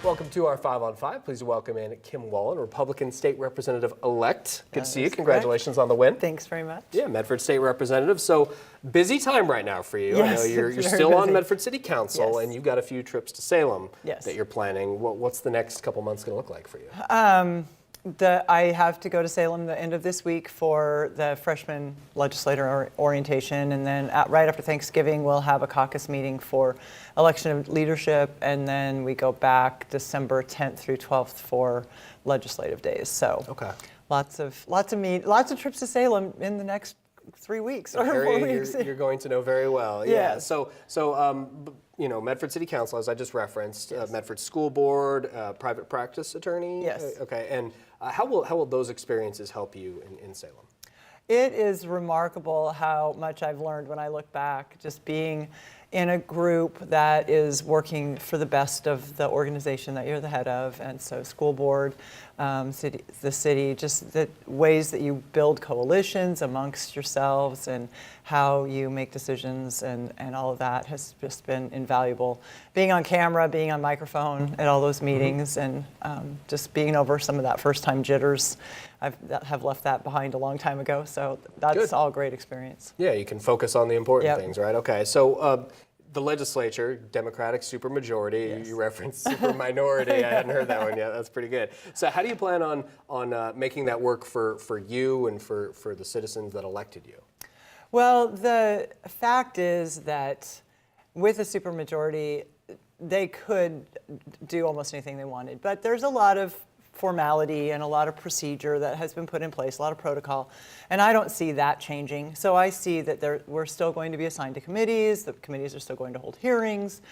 Welcome to our 5 on 5. Please welcome in Kim Wallan, Republican State Representative-elect. Good to see you. Congratulations on the win. Thanks very much. Yeah, Medford State Representative. So busy time right now for you. Yes, I know you're still busy. on Medford City Council, Yes. and you've got a few trips to Salem Yes. that you're planning. What's the next couple months going to look like for you? I have to go to Salem the end of this week for the freshman legislator orientation, and then right after Thanksgiving we'll have a caucus meeting for election of leadership, and then we go back December 10th through 12th for legislative days. So Okay. lots of trips to Salem in the next 3 weeks or 4 weeks. You're going to know very well. Yeah. Yeah. So Medford City Council, as I just referenced, Yes. Medford School Board, private practice attorney. Yes. Okay. And how will those experiences help you in Salem? It is remarkable how much I've learned when I look back, just being in a group that is working for the best of the organization that you're the head of. And so school board, the city, just the ways that you build coalitions amongst yourselves and how you make decisions and all of that has just been invaluable. Being on camera, being on microphone at all those meetings, and just being over some of that first time jitters. I have left that behind a long time ago, so that's Good. all great experience. Yeah, you can focus on the important Yep. things, right? Okay, so the legislature, Democratic supermajority, Yes. you referenced super minority. I hadn't heard that one yet. That's pretty good. So how do you plan on making that work for you and for the citizens that elected you? Well, the fact is that with a supermajority, they could do almost anything they wanted, but there's a lot of formality and a lot of procedure that has been put in place, a lot of protocol, and I don't see that changing. So I see that we're still going to be assigned to committees, the committees are still going to hold hearings,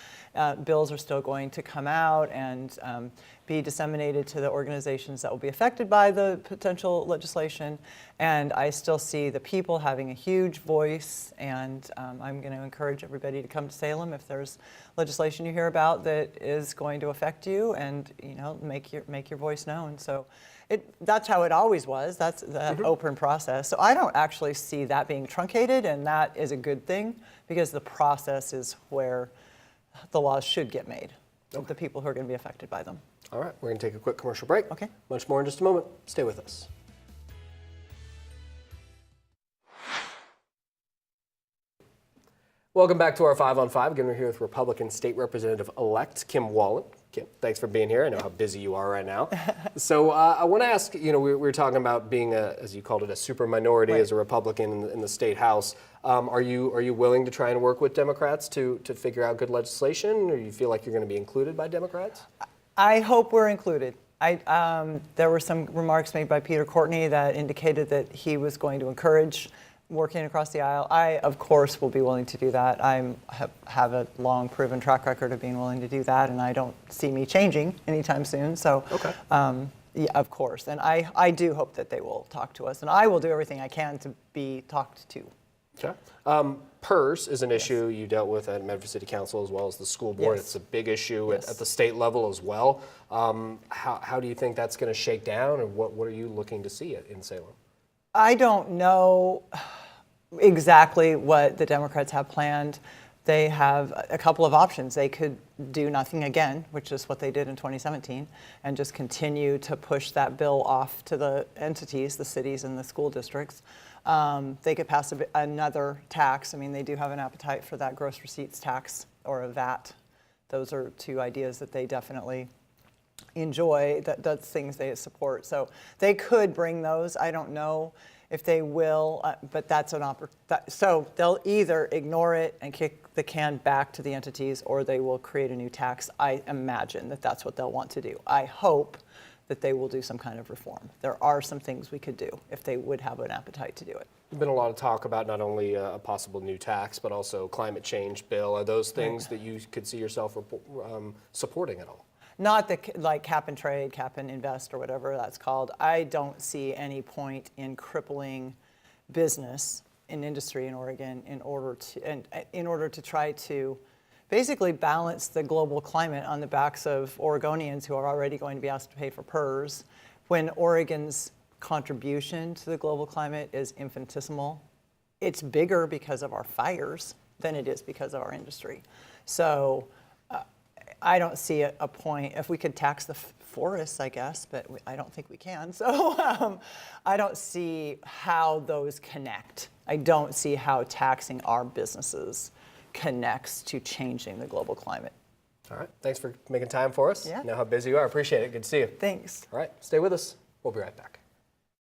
bills are still going to come out and be disseminated to the organizations that will be affected by the potential legislation, and I still see the people having a huge voice, and I'm going to encourage everybody to come to Salem if there's legislation you hear about that is going to affect you, and make your voice known. So that's how it always was. That's the open process. So I don't actually see that being truncated, and that is a good thing because the process is where the laws should get made. Okay. The people who are going to be affected by them. All right, we're going to take a quick commercial break. Okay. Much more in just a moment. Stay with us. Welcome back to our 5 on 5. Again, we're here with Republican State Representative-elect Kim Wallan. Kim, thanks for being here. I know how busy you are right now. So I want to ask, we were talking about being, as you called it, a super minority, right, as a Republican in the state house. Are you willing to try and work with Democrats to figure out good legislation, or do you feel like you're going to be included by Democrats? I hope we're included. There were some remarks made by Peter Courtney that indicated that he was going to encourage working across the aisle. I, of course, will be willing to do that. I have a long proven track record of being willing to do that, and I don't see me changing anytime soon. So, okay. Yeah, of course. And I do hope that they will talk to us, and I will do everything I can to be talked to. Okay. PERS is an issue you dealt with at Medford City Council as well as the school board. Yes. It's a big issue Yes. at the state level as well. How do you think that's going to shake down, and what are you looking to see in Salem? I don't know exactly what the Democrats have planned. They have a couple of options. They could do nothing again, which is what they did in 2017, and just continue to push that bill off to the entities, the cities and the school districts. They could pass another tax. I mean, they do have an appetite for that gross receipts tax or a VAT. Those are two ideas that they definitely enjoy. That's things they support. So they could bring those. I don't know if they will, but that's an opportunity. So they'll either ignore it and kick the can back to the entities, or they will create a new tax. I imagine that that's what they'll want to do. I hope that they will do some kind of reform. There are some things we could do if they would have an appetite to do it. There's been a lot of talk about not only a possible new tax, but also climate change bill. Are those things that you could see yourself supporting at all? Not like cap and trade, cap and invest, or whatever that's called. I don't see any point in crippling business in industry in Oregon in order to try to basically balance the global climate on the backs of Oregonians who are already going to be asked to pay for PERS, when Oregon's contribution to the global climate is infinitesimal. It's bigger because of our fires than it is because of our industry. So I don't see a point. If we could tax the forests, I guess, but I don't think we can. So I don't see how those connect. I don't see how taxing our businesses connects to changing the global climate. All right. Thanks for making time for us. Yeah. Know how busy you are. Appreciate it. Good to see you. Thanks. All right. Stay with us. We'll be right back.